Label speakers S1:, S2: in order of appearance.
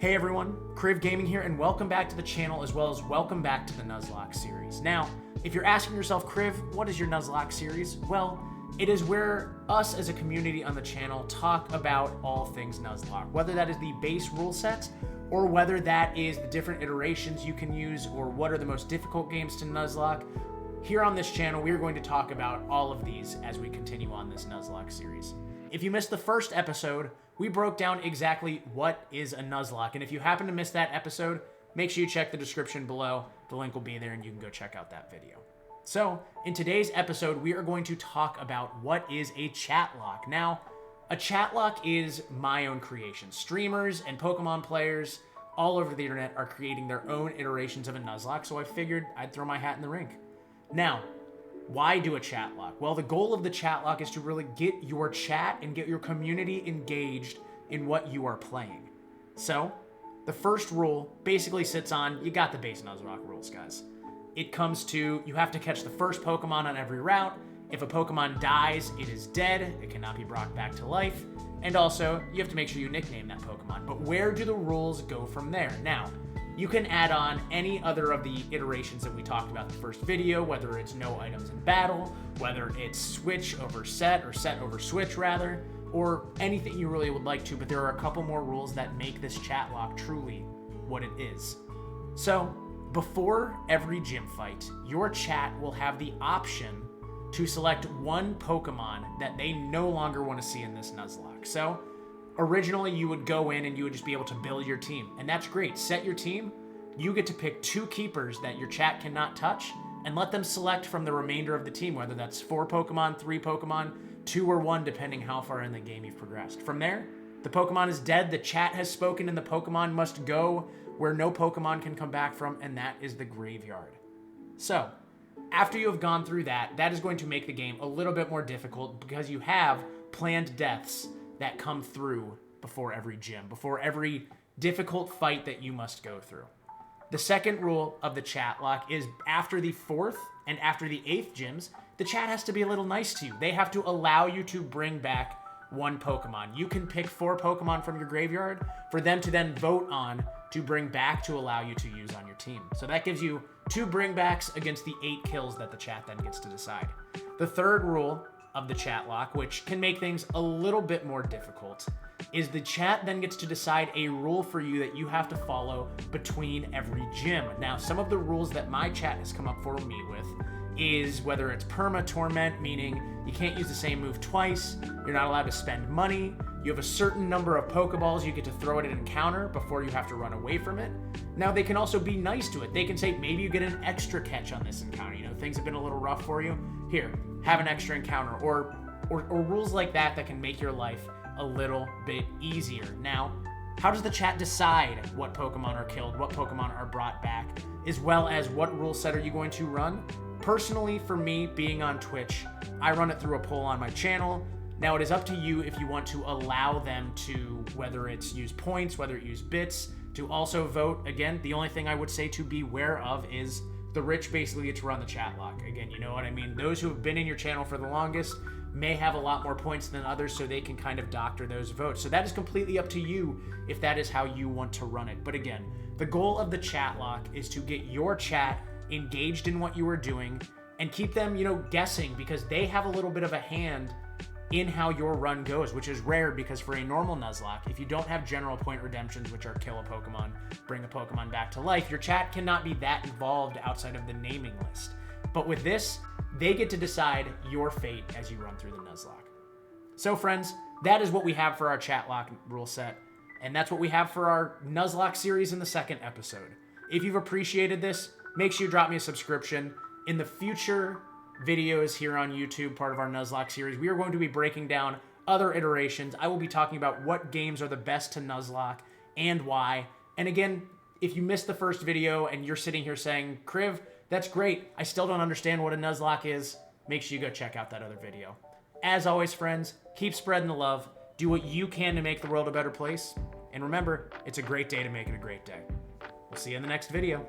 S1: Hey everyone, Kriv Gaming here, and welcome back to the channel, as well as welcome back to the Nuzlocke series. Now, if you're asking yourself, Kriv, what is your Nuzlocke series? Well, it is where us as a community on the channel talk about all things Nuzlocke, whether that is the base rule set, or whether that is the different iterations you can use, or what are the most difficult games to Nuzlocke. Here on this channel, we are going to talk about all of these as we continue on this Nuzlocke series. If you missed the first episode, we broke down exactly what is a Nuzlocke, and if you happen to miss that episode, make sure you check the description below. The link will be there and you can go check out that video. So, in today's episode, we are going to talk about what is a Chatlocke. Now, a Chatlocke is my own creation. Streamers and Pokemon players all over the internet are creating their own iterations of a Nuzlocke, so I figured I'd throw my hat in the ring. Now, why do a Chatlocke? Well, the goal of the Chatlocke is to really get your chat and get your community engaged in what you are playing. So, the first rule basically sits on, you got the base Nuzlocke rules, guys. It comes to, you have to catch the first Pokemon on every route. If a Pokemon dies, it is dead. It cannot be brought back to life. And also, you have to make sure you nickname that Pokemon. But where do the rules go from there? Now, you can add on any other of the iterations that we talked about in the first video, whether it's no items in battle, whether it's switch over set, or set over switch rather, or anything you really would like to, but there are a couple more rules that make this Chatlocke truly what it is. So, before every gym fight, your chat will have the option to select one Pokemon that they no longer want to see in this Nuzlocke. So, originally, you would go in and you would just be able to build your team. And that's great. Set your team. You get to pick 2 keepers that your chat cannot touch and let them select from the remainder of the team, whether that's 4 Pokemon, 3 Pokemon, 2 or 1, depending how far in the game you've progressed. From there, the Pokemon is dead, the chat has spoken, and the Pokemon must go where no Pokemon can come back from, and that is the graveyard. So, after you have gone through that, that is going to make the game a little bit more difficult because you have planned deaths that come through before every gym, before every difficult fight that you must go through. The second rule of the Chatlocke is after the 4th and after the 8th gyms, the chat has to be a little nice to you. They have to allow you to bring back 1 Pokemon. You can pick 4 Pokemon from your graveyard for them to then vote on to bring back to allow you to use on your team. So that gives you 2 bringbacks against the 8 kills that the chat then gets to decide. The third rule of the Chatlocke, which can make things a little bit more difficult, is the chat then gets to decide a rule for you that you have to follow between every gym. Now, some of the rules that my chat has come up for me with is whether it's perma torment, meaning you can't use the same move twice, you're not allowed to spend money, you have a certain number of Pokeballs you get to throw at an encounter before you have to run away from it. Now, they can also be nice to it. They can say, maybe you get an extra catch on this encounter. You know, things have been a little rough for you. Here, have an extra encounter. Or rules like that that can make your life a little bit easier. Now, how does the chat decide what Pokemon are killed, what Pokemon are brought back, as well as what rule set are you going to run? Personally, for me, being on Twitch, I run it through a poll on my channel. Now, it is up to you if you want to allow them to, whether it's use points, whether it use bits, to also vote. Again, the only thing I would say to beware of is the rich basically get to run the Chatlocke. Again, you know what I mean? Those who have been in your channel for the longest may have a lot more points than others, so they can kind of doctor those votes. So that is completely up to you if that is how you want to run it. But again, the goal of the Chatlocke is to get your chat engaged in what you are doing and keep them, you know, guessing, because they have a little bit of a hand in how your run goes, which is rare because for a normal Nuzlocke, if you don't have general point redemptions, which are kill a Pokemon, bring a Pokemon back to life, your chat cannot be that involved outside of the naming list. But with this, they get to decide your fate as you run through the Nuzlocke. So friends, that is what we have for our Chatlocke rule set, and that's what we have for our Nuzlocke series in the 2nd episode. If you've appreciated this, make sure you drop me a subscription. In the future videos here on YouTube, part of our Nuzlocke series, we are going to be breaking down other iterations. I will be talking about what games are the best to Nuzlocke and why. And again, if you missed the first video and you're sitting here saying, Kriv, that's great, I still don't understand what a Nuzlocke is, make sure you go check out that other video. As always, friends, keep spreading the love, do what you can to make the world a better place, and remember, it's a great day to make it a great day. We'll see you in the next video.